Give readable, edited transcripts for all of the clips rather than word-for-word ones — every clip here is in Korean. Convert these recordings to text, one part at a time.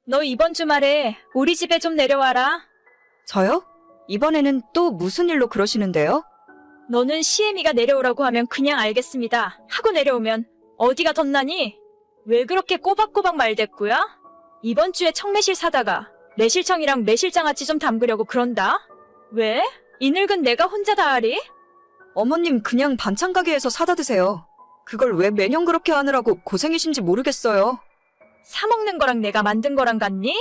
너 이번 주말에 우리 집에 좀 내려와라. 저요? 이번에는 또 무슨 일로 그러시는데요? 너는 시애미가 내려오라고 하면 그냥 알겠습니다 하고 내려오면 어디가 덧나니? 왜 그렇게 꼬박꼬박 말대꾸야? 이번 주에 청매실 사다가 매실청이랑 매실장아찌 좀 담그려고 그런다? 왜? 이 늙은 내가 혼자 다 하리? 어머님 그냥 반찬 가게에서 사다 드세요. 그걸 왜 매년 그렇게 하느라고 고생이신지 모르겠어요. 사 먹는 거랑 내가 만든 거랑 같니?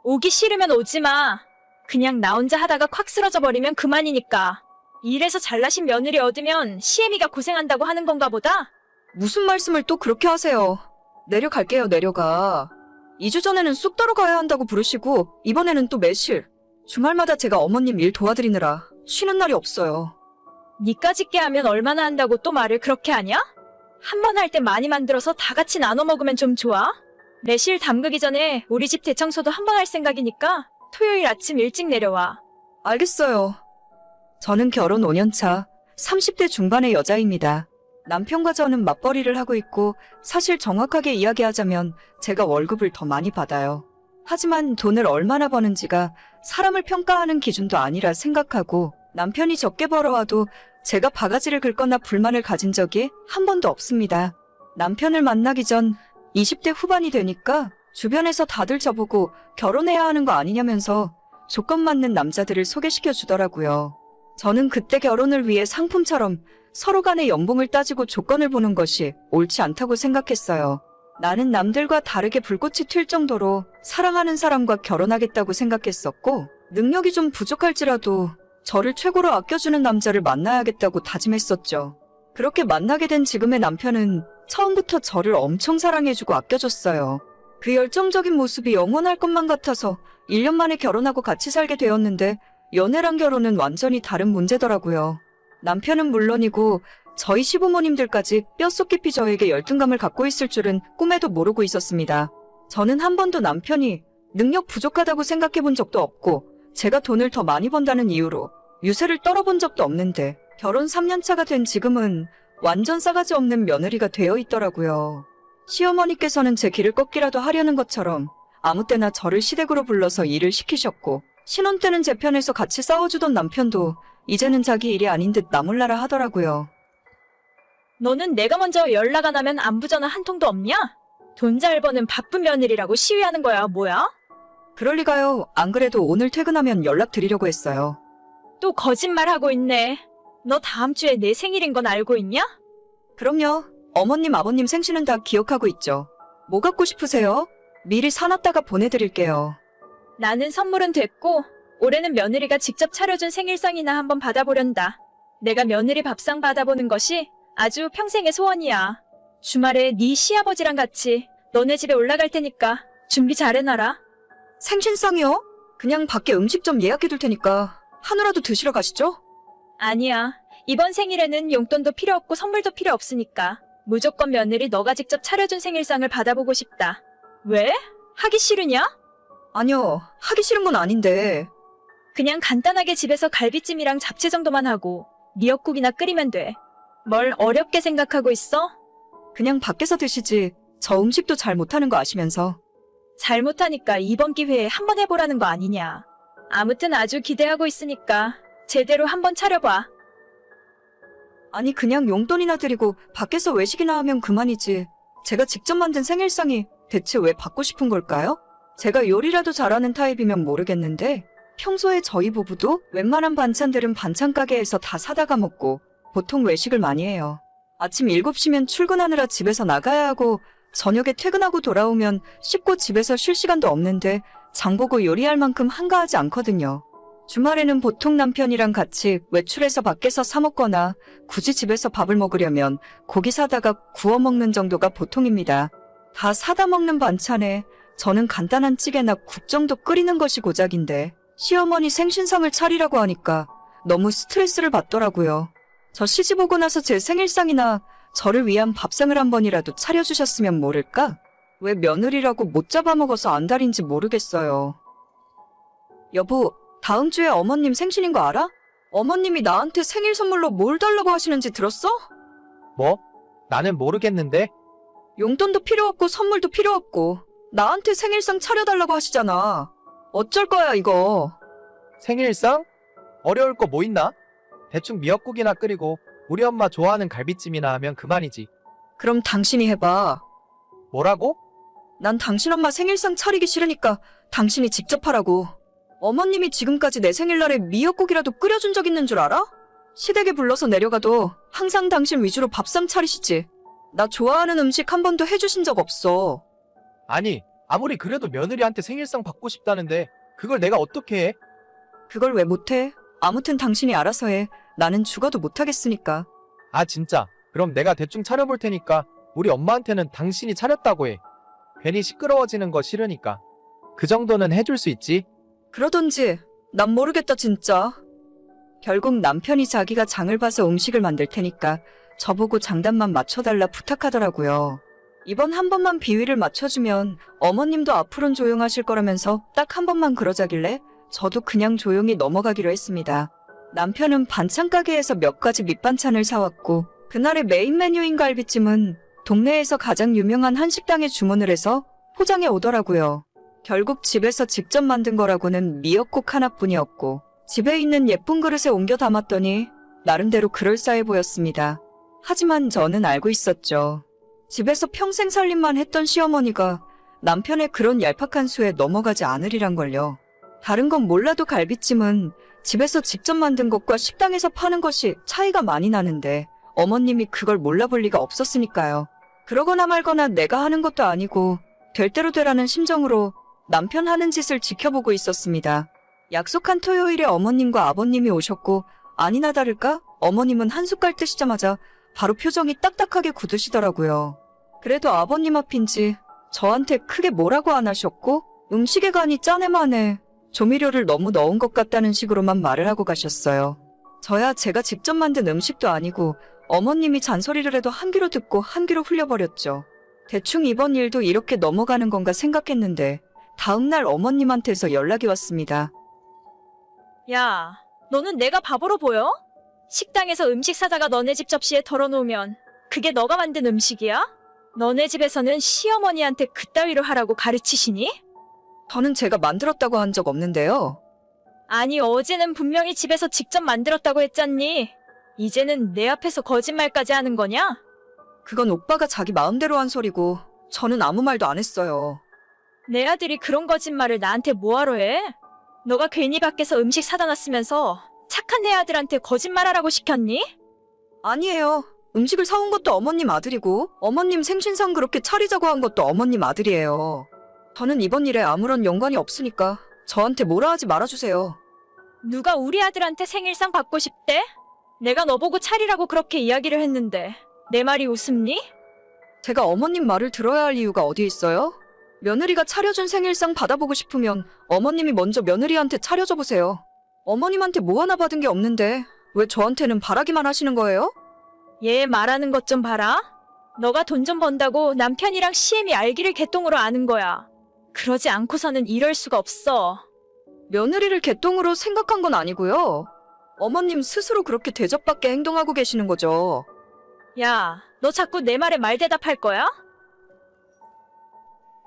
오기 싫으면 오지 마. 그냥 나 혼자 하다가 콱 쓰러져 버리면 그만이니까. 일해서 잘나신 며느리 얻으면 시애미가 고생한다고 하는 건가 보다? 무슨 말씀을 또 그렇게 하세요. 내려갈게요, 내려가. 2주 전에는 쑥 따러 가야 한다고 부르시고 이번에는 또 매실. 주말마다 제가 어머님 일 도와드리느라 쉬는 날이 없어요. 니까짓 게 하면 얼마나 한다고 또 말을 그렇게 하냐? 한 번 할 때 많이 만들어서 다 같이 나눠 먹으면 좀 좋아? 매실 담그기 전에 우리 집 대청소도 한 번 할 생각이니까 토요일 아침 일찍 내려와. 알겠어요. 저는 결혼 5년차 30대 중반의 여자입니다. 남편과 저는 맞벌이를 하고 있고 사실 정확하게 이야기하자면 제가 월급을 더 많이 받아요. 하지만 돈을 얼마나 버는지가 사람을 평가하는 기준도 아니라 생각하고 남편이 적게 벌어와도 제가 바가지를 긁거나 불만을 가진 적이 한 번도 없습니다. 남편을 만나기 전 20대 후반이 되니까 주변에서 다들 저보고 결혼해야 하는 거 아니냐면서 조건 맞는 남자들을 소개시켜 주더라고요. 저는 그때 결혼을 위해 상품처럼 서로 간의 연봉을 따지고 조건을 보는 것이 옳지 않다고 생각했어요. 나는 남들과 다르게 불꽃이 튈 정도로 사랑하는 사람과 결혼하겠다고 생각했었고 능력이 좀 부족할지라도 저를 최고로 아껴주는 남자를 만나야겠다고 다짐했었죠. 그렇게 만나게 된 지금의 남편은 처음부터 저를 엄청 사랑해주고 아껴줬어요. 그 열정적인 모습이 영원할 것만 같아서 1년 만에 결혼하고 같이 살게 되었는데 연애랑 결혼은 완전히 다른 문제더라고요. 남편은 물론이고 저희 시부모님들까지 뼛속 깊이 저에게 열등감을 갖고 있을 줄은 꿈에도 모르고 있었습니다. 저는 한 번도 남편이 능력 부족하다고 생각해 본 적도 없고 제가 돈을 더 많이 번다는 이유로 유세를 떨어본 적도 없는데 결혼 3년 차가 된 지금은 완전 싸가지 없는 며느리가 되어 있더라고요. 시어머니께서는 제 길을 꺾기라도 하려는 것처럼 아무 때나 저를 시댁으로 불러서 일을 시키셨고 신혼 때는 제 편에서 같이 싸워주던 남편도 이제는 자기 일이 아닌 듯 나몰라라 하더라고요. 너는 내가 먼저 연락 안 하면 안부 전화 한 통도 없냐? 돈 잘 버는 바쁜 며느리라고 시위하는 거야, 뭐야? 그럴 리가요. 안 그래도 오늘 퇴근하면 연락드리려고 했어요. 또 거짓말하고 있네. 너 다음 주에 내 생일인 건 알고 있냐? 그럼요. 어머님, 아버님 생신은 다 기억하고 있죠. 뭐 갖고 싶으세요? 미리 사놨다가 보내드릴게요. 나는 선물은 됐고 올해는 며느리가 직접 차려준 생일상이나 한번 받아보련다. 내가 며느리 밥상 받아보는 것이 아주 평생의 소원이야. 주말에 네 시아버지랑 같이 너네 집에 올라갈 테니까 준비 잘 해놔라. 생신상이요? 그냥 밖에 음식점 예약해둘 테니까 한우라도 드시러 가시죠? 아니야. 이번 생일에는 용돈도 필요 없고 선물도 필요 없으니까 무조건 며느리 너가 직접 차려준 생일상을 받아보고 싶다. 왜? 하기 싫으냐? 아니요. 하기 싫은 건 아닌데. 그냥 간단하게 집에서 갈비찜이랑 잡채 정도만 하고 미역국이나 끓이면 돼. 뭘 어렵게 생각하고 있어? 그냥 밖에서 드시지. 저 음식도 잘 못하는 거 아시면서. 잘못하니까 이번 기회에 한번 해보라는 거 아니냐. 아무튼 아주 기대하고 있으니까 제대로 한번 차려봐. 아니 그냥 용돈이나 드리고 밖에서 외식이나 하면 그만이지. 제가 직접 만든 생일상이 대체 왜 받고 싶은 걸까요? 제가 요리라도 잘하는 타입이면 모르겠는데 평소에 저희 부부도 웬만한 반찬들은 반찬 가게에서 다 사다가 먹고 보통 외식을 많이 해요. 아침 7시면 출근하느라 집에서 나가야 하고 저녁에 퇴근하고 돌아오면 씻고 집에서 쉴 시간도 없는데 장보고 요리할 만큼 한가하지 않거든요. 주말에는 보통 남편이랑 같이 외출해서 밖에서 사 먹거나 굳이 집에서 밥을 먹으려면 고기 사다가 구워 먹는 정도가 보통입니다. 다 사다 먹는 반찬에 저는 간단한 찌개나 국 정도 끓이는 것이 고작인데 시어머니 생신상을 차리라고 하니까 너무 스트레스를 받더라고요. 저 시집 오고 나서 제 생일상이나 저를 위한 밥상을 한 번이라도 차려주셨으면 모를까? 왜 며느리라고 못 잡아먹어서 안달인지 모르겠어요. 여보, 다음 주에 어머님 생신인 거 알아? 어머님이 나한테 생일 선물로 뭘 달라고 하시는지 들었어? 뭐? 나는 모르겠는데? 용돈도 필요 없고 선물도 필요 없고 나한테 생일상 차려달라고 하시잖아. 어쩔 거야, 이거. 생일상? 어려울 거 뭐 있나? 대충 미역국이나 끓이고 우리 엄마 좋아하는 갈비찜이나 하면 그만이지. 그럼 당신이 해봐. 뭐라고? 난 당신 엄마 생일상 차리기 싫으니까 당신이 직접 하라고. 어머님이 지금까지 내 생일날에 미역국이라도 끓여준 적 있는 줄 알아? 시댁에 불러서 내려가도 항상 당신 위주로 밥상 차리시지. 나 좋아하는 음식 한 번도 해주신 적 없어. 아니, 아무리 그래도 며느리한테 생일상 받고 싶다는데 그걸 내가 어떻게 해? 그걸 왜 못해? 아무튼 당신이 알아서 해. 나는 죽어도 못하겠으니까. 아 진짜. 그럼 내가 대충 차려볼 테니까 우리 엄마한테는 당신이 차렸다고 해. 괜히 시끄러워지는 거 싫으니까. 그 정도는 해줄 수 있지? 그러던지. 난 모르겠다 진짜. 결국 남편이 자기가 장을 봐서 음식을 만들 테니까 저보고 장단만 맞춰달라 부탁하더라고요. 이번 한 번만 비위를 맞춰주면 어머님도 앞으론 조용하실 거라면서 딱 한 번만 그러자길래 저도 그냥 조용히 넘어가기로 했습니다. 남편은 반찬 가게에서 몇 가지 밑반찬을 사왔고 그날의 메인 메뉴인 갈비찜은 동네에서 가장 유명한 한식당에 주문을 해서 포장해 오더라고요. 결국 집에서 직접 만든 거라고는 미역국 하나뿐이었고 집에 있는 예쁜 그릇에 옮겨 담았더니 나름대로 그럴싸해 보였습니다. 하지만 저는 알고 있었죠. 집에서 평생 살림만 했던 시어머니가 남편의 그런 얄팍한 수에 넘어가지 않으리란 걸요. 다른 건 몰라도 갈비찜은 집에서 직접 만든 것과 식당에서 파는 것이 차이가 많이 나는데 어머님이 그걸 몰라볼 리가 없었으니까요. 그러거나 말거나 내가 하는 것도 아니고 될 대로 되라는 심정으로 남편 하는 짓을 지켜보고 있었습니다. 약속한 토요일에 어머님과 아버님이 오셨고 아니나 다를까 어머님은 한 숟갈 뜨시자마자 바로 표정이 딱딱하게 굳으시더라고요. 그래도 아버님 앞인지 저한테 크게 뭐라고 안 하셨고 음식에 간이 짜네마네 조미료를 너무 넣은 것 같다는 식으로만 말을 하고 가셨어요. 저야 제가 직접 만든 음식도 아니고 어머님이 잔소리를 해도 한 귀로 듣고 한 귀로 흘려버렸죠. 대충 이번 일도 이렇게 넘어가는 건가 생각했는데 다음날 어머님한테서 연락이 왔습니다. 야, 너는 내가 바보로 보여? 식당에서 음식 사다가 너네 집 접시에 덜어놓으면 그게 너가 만든 음식이야? 너네 집에서는 시어머니한테 그따위로 하라고 가르치시니? 저는 제가 만들었다고 한 적 없는데요. 아니, 어제는 분명히 집에서 직접 만들었다고 했잖니? 이제는 내 앞에서 거짓말까지 하는 거냐? 그건 오빠가 자기 마음대로 한 소리고 저는 아무 말도 안 했어요. 내 아들이 그런 거짓말을 나한테 뭐하러 해? 너가 괜히 밖에서 음식 사다 놨으면서 착한 내 아들한테 거짓말하라고 시켰니? 아니에요. 음식을 사온 것도 어머님 아들이고 어머님 생신상 그렇게 차리자고 한 것도 어머님 아들이에요. 저는 이번 일에 아무런 연관이 없으니까 저한테 뭐라 하지 말아주세요. 누가 우리 아들한테 생일상 받고 싶대? 내가 너보고 차리라고 그렇게 이야기를 했는데 내 말이 웃음니? 제가 어머님 말을 들어야 할 이유가 어디 있어요? 며느리가 차려준 생일상 받아보고 싶으면 어머님이 먼저 며느리한테 차려줘 보세요. 어머님한테 뭐 하나 받은 게 없는데 왜 저한테는 바라기만 하시는 거예요? 얘 말하는 것 좀 봐라. 너가 돈 좀 번다고 남편이랑 시엠이 알기를 개똥으로 아는 거야. 그러지 않고서는 이럴 수가 없어. 며느리를 개똥으로 생각한 건 아니고요. 어머님 스스로 그렇게 대접받게 행동하고 계시는 거죠. 야, 너 자꾸 내 말에 말대답할 거야?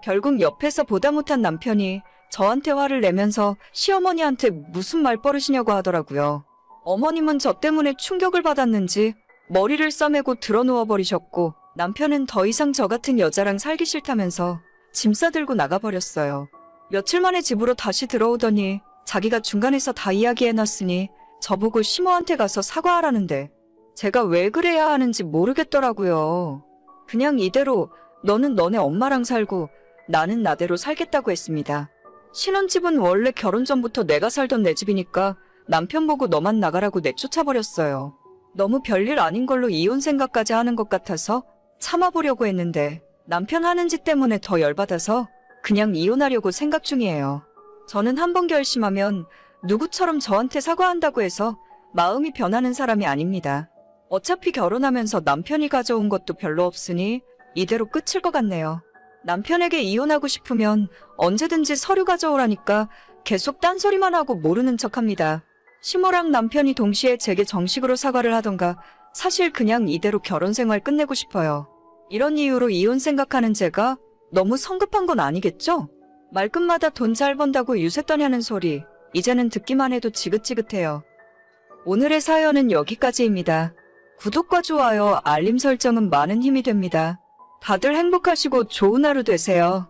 결국 옆에서 보다 못한 남편이 저한테 화를 내면서 시어머니한테 무슨 말버릇이냐고 하더라고요. 어머님은 저 때문에 충격을 받았는지 머리를 싸매고 드러누워버리셨고 남편은 더 이상 저 같은 여자랑 살기 싫다면서 짐 싸들고 나가버렸어요. 며칠 만에 집으로 다시 들어오더니 자기가 중간에서 다 이야기해놨으니 저보고 시모한테 가서 사과하라는데 제가 왜 그래야 하는지 모르겠더라고요. 그냥 이대로 너는 너네 엄마랑 살고 나는 나대로 살겠다고 했습니다. 신혼집은 원래 결혼 전부터 내가 살던 내 집이니까 남편 보고 너만 나가라고 내쫓아버렸어요. 너무 별일 아닌 걸로 이혼 생각까지 하는 것 같아서 참아보려고 했는데 남편 하는 짓 때문에 더 열받아서 그냥 이혼하려고 생각 중이에요. 저는 한 번 결심하면 누구처럼 저한테 사과한다고 해서 마음이 변하는 사람이 아닙니다. 어차피 결혼하면서 남편이 가져온 것도 별로 없으니 이대로 끝일 것 같네요. 남편에게 이혼하고 싶으면 언제든지 서류 가져오라니까 계속 딴소리만 하고 모르는 척합니다. 시모랑 남편이 동시에 제게 정식으로 사과를 하던가 사실 그냥 이대로 결혼 생활 끝내고 싶어요. 이런 이유로 이혼 생각하는 제가 너무 성급한 건 아니겠죠? 말끝마다 돈 잘 번다고 유세 떠냐는 소리, 이제는 듣기만 해도 지긋지긋해요. 오늘의 사연은 여기까지입니다. 구독과 좋아요, 알림 설정은 많은 힘이 됩니다. 다들 행복하시고 좋은 하루 되세요.